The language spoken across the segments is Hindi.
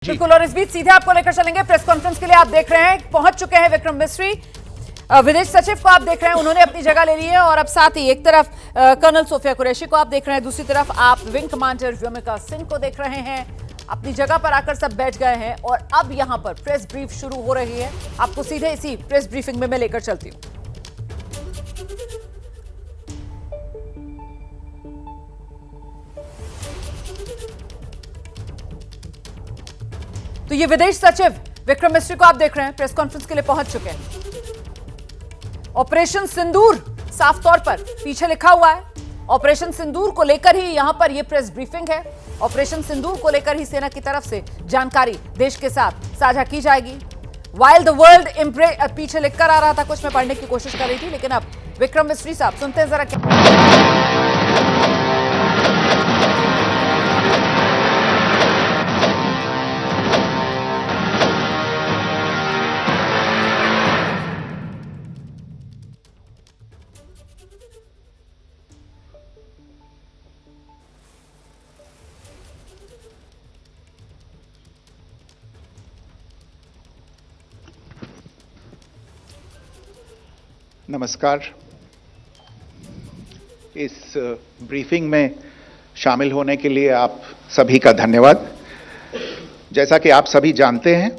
बिल्कुल। और इस बीच सीधे आपको लेकर चलेंगे प्रेस कॉन्फ्रेंस के लिए। आप देख रहे हैं पहुंच चुके हैं विक्रम मिस्री, विदेश सचिव को आप देख रहे हैं, उन्होंने अपनी जगह ले ली है। और अब साथ ही एक तरफ कर्नल सोफिया कुरैशी को आप देख रहे हैं, दूसरी तरफ आप विंग कमांडर व्योमिका सिंह को देख रहे हैं। अपनी जगह पर आकर सब बैठ गए हैं और अब यहां पर प्रेस ब्रीफ शुरू हो रही है। आपको सीधे इसी प्रेस ब्रीफिंग में मैं लेकर चलती हूं। तो ये विदेश सचिव विक्रम मिस्री को आप देख रहे हैं, प्रेस कॉन्फ्रेंस के लिए पहुंच चुके हैं। ऑपरेशन सिंदूर साफ तौर पर पीछे लिखा हुआ है। ऑपरेशन सिंदूर को लेकर ही यहां पर यह प्रेस ब्रीफिंग है। ऑपरेशन सिंदूर को लेकर ही सेना की तरफ से जानकारी देश के साथ साझा की जाएगी। वाइल द वर्ल्ड इम्प्रेस पीछे लिखकर आ रहा था, कुछ मैं पढ़ने की कोशिश कर रही थी, लेकिन अब विक्रम मिस्री साहब सुनते हैं जरा क्या। नमस्कार। इस ब्रीफिंग में शामिल होने के लिए आप सभी का धन्यवाद। जैसा कि आप सभी जानते हैं,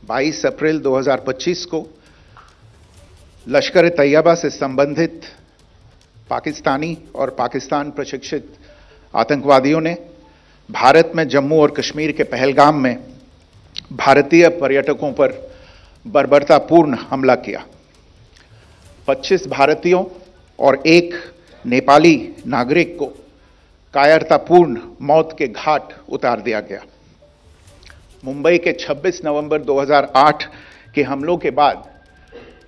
22 अप्रैल 2025 को लश्कर तैयबा से संबंधित पाकिस्तानी और पाकिस्तान प्रशिक्षित आतंकवादियों ने भारत में जम्मू और कश्मीर के पहलगाम में भारतीय पर्यटकों पर बर्बरतापूर्ण हमला किया। 25 भारतीयों और एक नेपाली नागरिक को कायरतापूर्ण मौत के घाट उतार दिया गया। मुंबई के 26 नवंबर 2008 के हमलों के बाद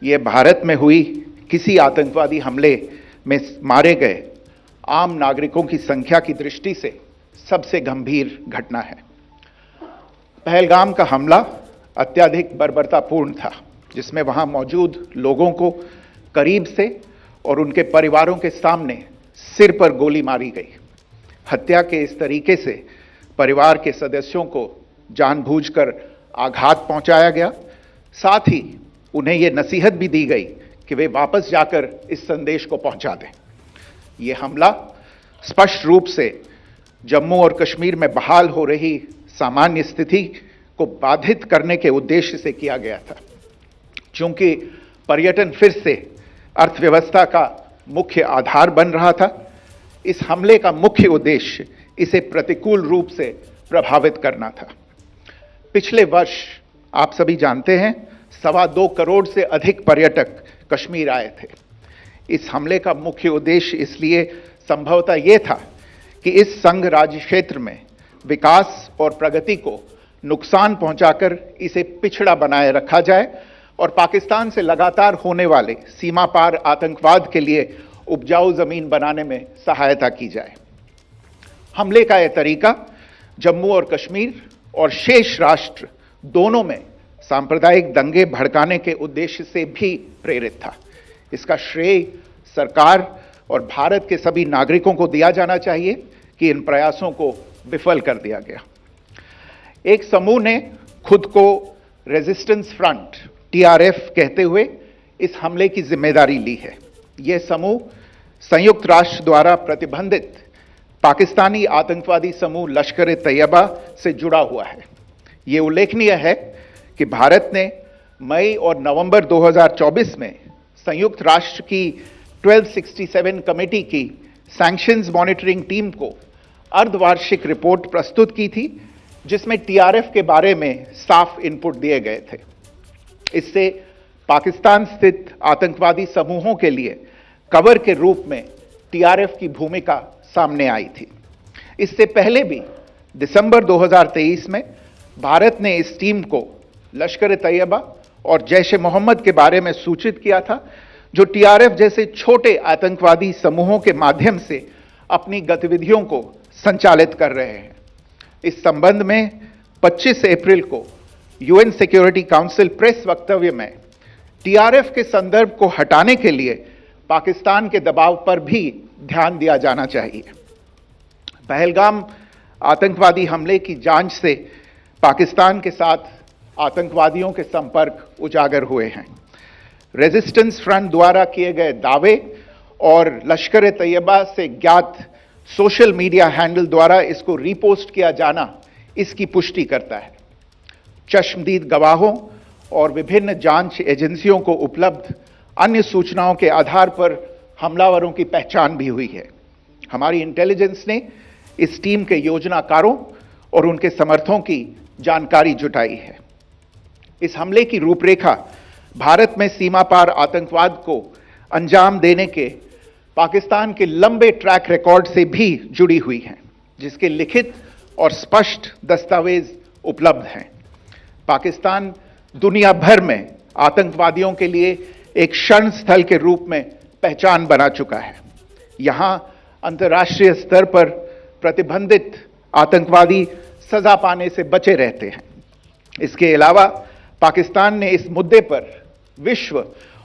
यह भारत में हुई किसी आतंकवादी हमले में मारे गए आम नागरिकों की संख्या की दृष्टि से सबसे गंभीर घटना है। पहलगाम का हमला अत्यधिक बर्बरतापूर्ण था, जिसमें वहां मौजूद लोगों को करीब से और उनके परिवारों के सामने सिर पर गोली मारी गई। हत्या के इस तरीके से परिवार के सदस्यों को जानबूझकर आघात पहुंचाया गया। साथ ही उन्हें यह नसीहत भी दी गई कि वे वापस जाकर इस संदेश को पहुंचा दें। यह हमला स्पष्ट रूप से जम्मू और कश्मीर में बहाल हो रही सामान्य स्थिति को बाधित करने के उद्देश्य से किया गया था। चूंकि पर्यटन फिर से अर्थव्यवस्था का मुख्य आधार बन रहा था, इस हमले का मुख्य उद्देश्य इसे प्रतिकूल रूप से प्रभावित करना था। पिछले वर्ष आप सभी जानते हैं 2.25 करोड़ से अधिक पर्यटक कश्मीर आए थे। इस हमले का मुख्य उद्देश्य इसलिए संभवतः यह था कि इस संघ राज्य क्षेत्र में विकास और प्रगति को नुकसान पहुंचाकर इसे पिछड़ा बनाए रखा जाए और पाकिस्तान से लगातार होने वाले सीमा पार आतंकवाद के लिए उपजाऊ जमीन बनाने में सहायता की जाए। हमले का यह तरीका जम्मू और कश्मीर और शेष राष्ट्र दोनों में सांप्रदायिक दंगे भड़काने के उद्देश्य से भी प्रेरित था। इसका श्रेय सरकार और भारत के सभी नागरिकों को दिया जाना चाहिए कि इन प्रयासों को विफल कर दिया गया। एक समूह ने खुद को रेजिस्टेंस फ्रंट TRF कहते हुए इस हमले की जिम्मेदारी ली है। यह समूह संयुक्त राष्ट्र द्वारा प्रतिबंधित पाकिस्तानी आतंकवादी समूह लश्कर तैयबा से जुड़ा हुआ है। यह उल्लेखनीय है कि भारत ने मई और नवंबर 2024 में संयुक्त राष्ट्र की 1267 कमेटी की सैंक्शंस मॉनिटरिंग टीम को अर्धवार्षिक रिपोर्ट प्रस्तुत की थी, जिसमें TRF के बारे में साफ इनपुट दिए गए थे। इससे पाकिस्तान स्थित आतंकवादी समूहों के लिए कवर के रूप में TRF की भूमिका सामने आई थी। इससे पहले भी दिसंबर 2023 में भारत ने इस टीम को लश्कर तैयबा और जैश ए मोहम्मद के बारे में सूचित किया था, जो TRF जैसे छोटे आतंकवादी समूहों के माध्यम से अपनी गतिविधियों को संचालित कर रहे हैं। इस संबंध में 25 अप्रैल को UN सिक्योरिटी काउंसिल प्रेस वक्तव्य में TRF के संदर्भ को हटाने के लिए पाकिस्तान के दबाव पर भी ध्यान दिया जाना चाहिए। पहलगाम आतंकवादी हमले की जांच से पाकिस्तान के साथ आतंकवादियों के संपर्क उजागर हुए हैं। रेजिस्टेंस फ्रंट द्वारा किए गए दावे और लश्कर तैयबा से ज्ञात सोशल मीडिया हैंडल द्वारा इसको रीपोस्ट किया जाना इसकी पुष्टि करता है। चश्मदीद गवाहों और विभिन्न जांच एजेंसियों को उपलब्ध अन्य सूचनाओं के आधार पर हमलावरों की पहचान भी हुई है। हमारी इंटेलिजेंस ने इस टीम के योजनाकारों और उनके समर्थकों की जानकारी जुटाई है। इस हमले की रूपरेखा भारत में सीमा पार आतंकवाद को अंजाम देने के पाकिस्तान के लंबे ट्रैक रिकॉर्ड से भी जुड़ी हुई है, जिसके लिखित और स्पष्ट दस्तावेज उपलब्ध हैं। पाकिस्तान दुनिया भर में आतंकवादियों के लिए एक शरण स्थल के रूप में पहचान बना चुका है। यहां अंतर्राष्ट्रीय स्तर पर प्रतिबंधित आतंकवादी सजा पाने से बचे रहते हैं। इसके अलावा पाकिस्तान ने इस मुद्दे पर विश्व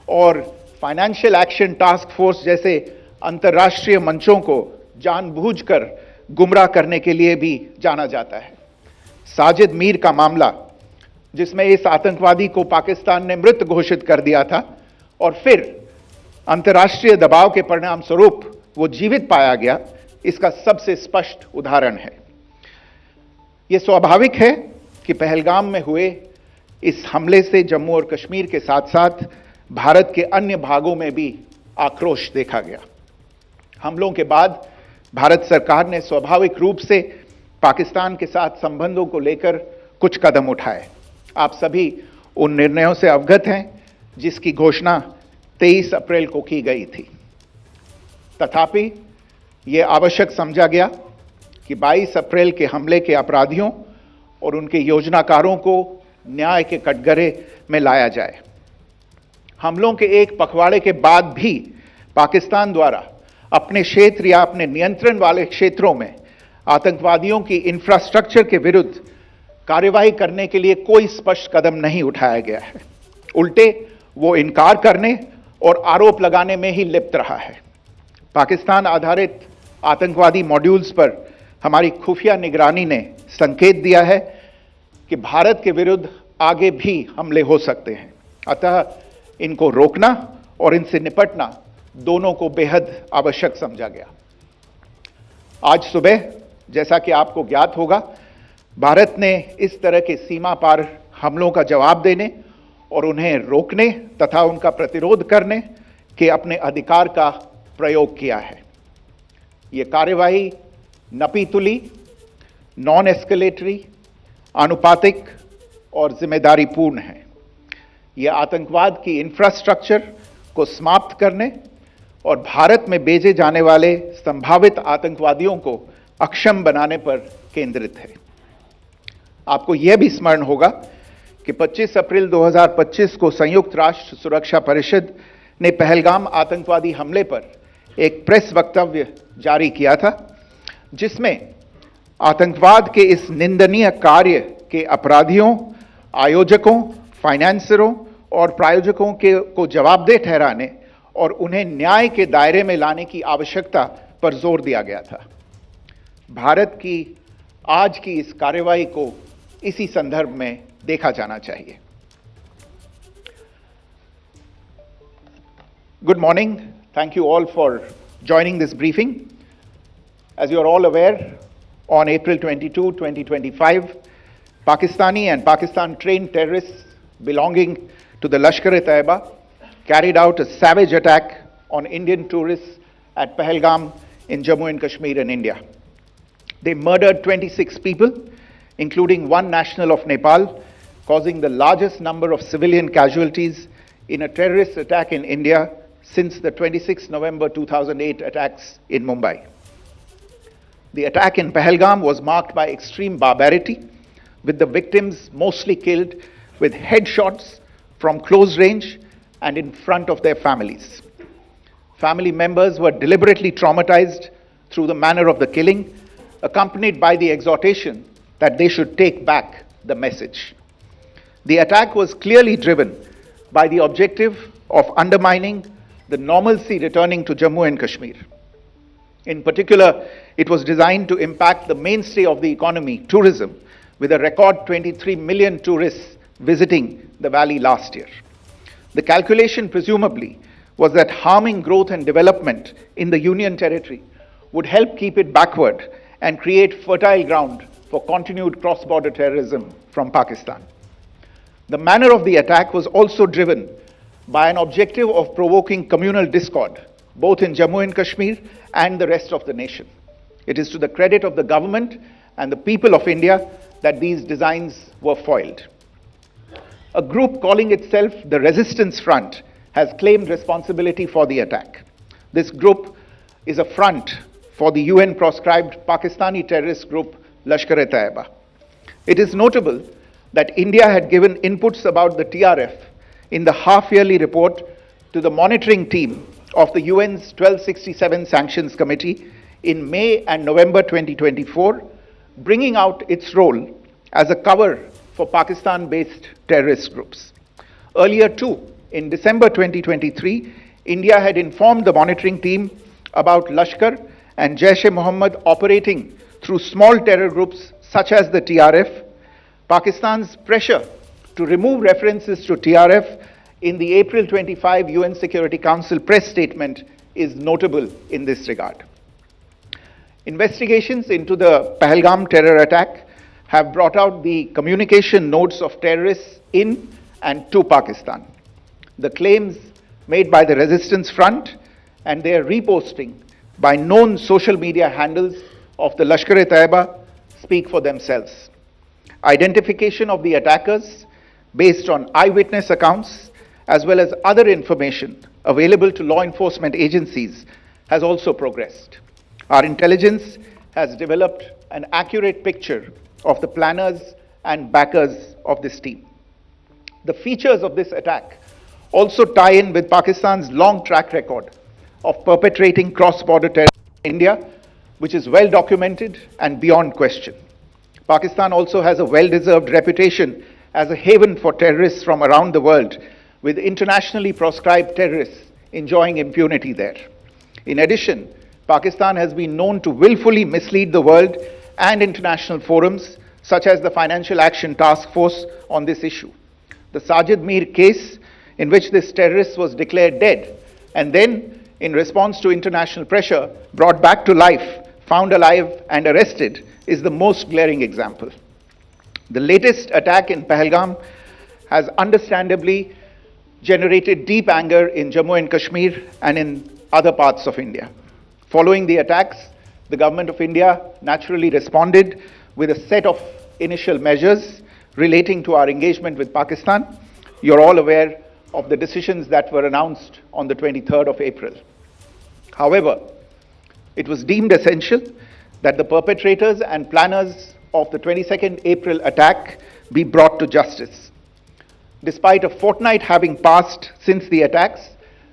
और फाइनेंशियल एक्शन टास्क फोर्स जैसे अंतर्राष्ट्रीय मंचों को जानबूझकर गुमराह करने के लिए भी जाना जाता है। साजिद मीर का मामला, जिसमें इस आतंकवादी को पाकिस्तान ने मृत घोषित कर दिया था और फिर अंतर्राष्ट्रीय दबाव के परिणाम स्वरूप वो जीवित पाया गया, इसका सबसे स्पष्ट उदाहरण है। यह स्वाभाविक है कि पहलगाम में हुए इस हमले से जम्मू और कश्मीर के साथ साथ भारत के अन्य भागों में भी आक्रोश देखा गया। हमलों के बाद भारत सरकार ने स्वाभाविक रूप से पाकिस्तान के साथ संबंधों को लेकर कुछ कदम उठाए। आप सभी उन निर्णयों से अवगत हैं जिसकी घोषणा 23 अप्रैल को की गई थी। तथापि यह आवश्यक समझा गया कि 22 अप्रैल के हमले के अपराधियों और उनके योजनाकारों को न्याय के कटघरे में लाया जाए। हमलों के एक पखवाड़े के बाद भी पाकिस्तान द्वारा अपने क्षेत्र या अपने नियंत्रण वाले क्षेत्रों में आतंकवादियों की इंफ्रास्ट्रक्चर के विरुद्ध कार्रवाई करने के लिए कोई स्पष्ट कदम नहीं उठाया गया है। उल्टे वो इनकार करने और आरोप लगाने में ही लिप्त रहा है। पाकिस्तान आधारित आतंकवादी मॉड्यूल्स पर हमारी खुफिया निगरानी ने संकेत दिया है कि भारत के विरुद्ध आगे भी हमले हो सकते हैं। अतः इनको रोकना और इनसे निपटना दोनों को बेहद आवश्यक समझा गया। आज सुबह, जैसा कि आपको ज्ञात होगा, भारत ने इस तरह के सीमा पार हमलों का जवाब देने और उन्हें रोकने तथा उनका प्रतिरोध करने के अपने अधिकार का प्रयोग किया है। यह कार्यवाही नपीतुली, नॉन एस्केलेटरी, आनुपातिक और जिम्मेदारीपूर्ण है। यह आतंकवाद की इंफ्रास्ट्रक्चर को समाप्त करने और भारत में भेजे जाने वाले संभावित आतंकवादियों को अक्षम बनाने पर केंद्रित है। आपको यह भी स्मरण होगा कि 25 अप्रैल 2025 को संयुक्त राष्ट्र सुरक्षा परिषद ने पहलगाम आतंकवादी हमले पर एक प्रेस वक्तव्य जारी किया था, जिसमें आतंकवाद के इस निंदनीय कार्य के अपराधियों, आयोजकों, फाइनेंसरों और प्रायोजकों को जवाबदेह ठहराने और उन्हें न्याय के दायरे में लाने की आवश्यकता पर जोर दिया गया था। भारत की आज की इस कार्रवाई को इसी संदर्भ में देखा जाना चाहिए। Good morning. Thank you all for joining this briefing. As you are all aware, on April 22, 2025, Pakistani and Pakistan-trained terrorists belonging to the Lashkar-e-Taiba carried out a savage attack on Indian tourists at Pahalgam in Jammu and Kashmir in India. They murdered 26 people, including one national of Nepal, causing the largest number of civilian casualties in a terrorist attack in India since the 26 November 2008 attacks in Mumbai. The attack in Pahalgam was marked by extreme barbarity, with the victims mostly killed with headshots from close range and in front of their families. Family members were deliberately traumatized through the manner of the killing, accompanied by the exhortation that they should take back the message. The attack was clearly driven by the objective of undermining the normalcy returning to Jammu and Kashmir. In particular, it was designed to impact the mainstay of the economy, tourism, with a record 23 million tourists visiting the valley last year. The calculation presumably was that harming growth and development in the Union Territory would help keep it backward and create fertile ground for continued cross-border terrorism from Pakistan. The manner of the attack was also driven by an objective of provoking communal discord, both in Jammu and Kashmir and the rest of the nation. It is to the credit of the government and the people of India that these designs were foiled. A group calling itself the Resistance Front has claimed responsibility for the attack. This group is a front for the UN-proscribed Pakistani terrorist group Lashkar-e-Taiba. It is notable that India had given inputs about the TRF in the half-yearly report to the monitoring team of the UN's 1267 Sanctions Committee in May and November 2024, bringing out its role as a cover for Pakistan-based terrorist groups. Earlier too, in December 2023, India had informed the monitoring team about Lashkar and Jaish-e-Mohammed operating through small terror groups such as the TRF. Pakistan's pressure to remove references to TRF in the April 25 UN Security Council press statement is notable in this regard. Investigations into the Pahalgam terror attack have brought out the communication notes of terrorists in and to Pakistan. The claims made by the Resistance Front and their reposting by known social media handles of the Lashkar-e-Taiba speak for themselves. Identification of the attackers based on eyewitness accounts as well as other information available to law enforcement agencies has also progressed. Our intelligence has developed an accurate picture of the planners and backers of this team. The features of this attack also tie in with Pakistan's long track record of perpetrating cross-border terror in India, which is well documented and beyond question. Pakistan also has a well-deserved reputation as a haven for terrorists from around the world, with internationally proscribed terrorists enjoying impunity there. In addition, Pakistan has been known to willfully mislead the world and international forums, such as the Financial Action Task Force, on this issue. The Sajid Mir case, in which this terrorist was declared dead and then, in response to international pressure, brought back to life, found alive and arrested, is the most glaring example. The latest attack in Pahalgam has understandably generated deep anger in Jammu and Kashmir and in other parts of India. Following the attacks, the government of India naturally responded with a set of initial measures relating to our engagement with Pakistan. You're all aware of the decisions that were announced on the 23rd of April. However, it was deemed essential that the perpetrators and planners of the 22nd April attack be brought to justice. Despite a fortnight having passed since the attacks,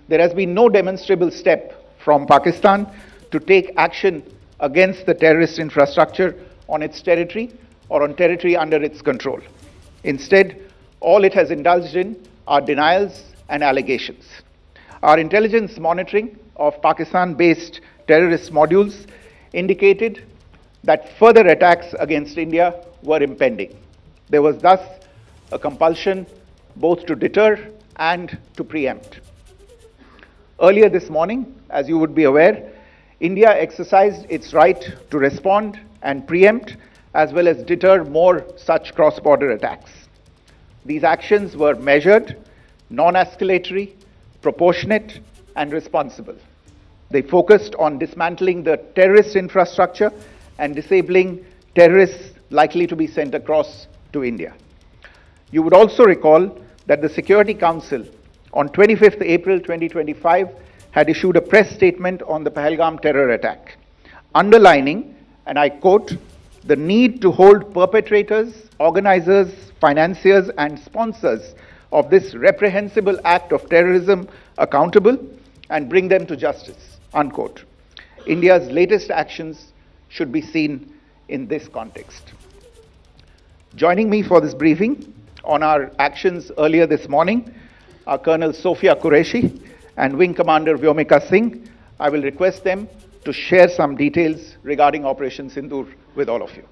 there has been no demonstrable step from Pakistan to take action against the terrorist infrastructure on its territory or on territory under its control. Instead, all it has indulged in are denials and allegations. Our intelligence monitoring of Pakistan-based terrorist modules indicated that further attacks against India were impending. There was thus a compulsion both to deter and to preempt. Earlier this morning, as you would be aware, India exercised its right to respond and preempt as well as deter more such cross-border attacks. These actions were measured, non-escalatory, proportionate, and responsible. They focused on dismantling the terrorist infrastructure and disabling terrorists likely to be sent across to India. You would also recall that the Security Council on 25th April 2025 had issued a press statement on the Pahalgam terror attack, underlining, and I quote, the need to hold perpetrators, organizers, financiers, and sponsors of this reprehensible act of terrorism accountable and bring them to justice, unquote. India's latest actions should be seen in this context. Joining me for this briefing on our actions earlier this morning are Colonel Sophia Qureshi and Wing Commander Vyomika Singh. I will request them to share some details regarding Operation Sindoor with all of you.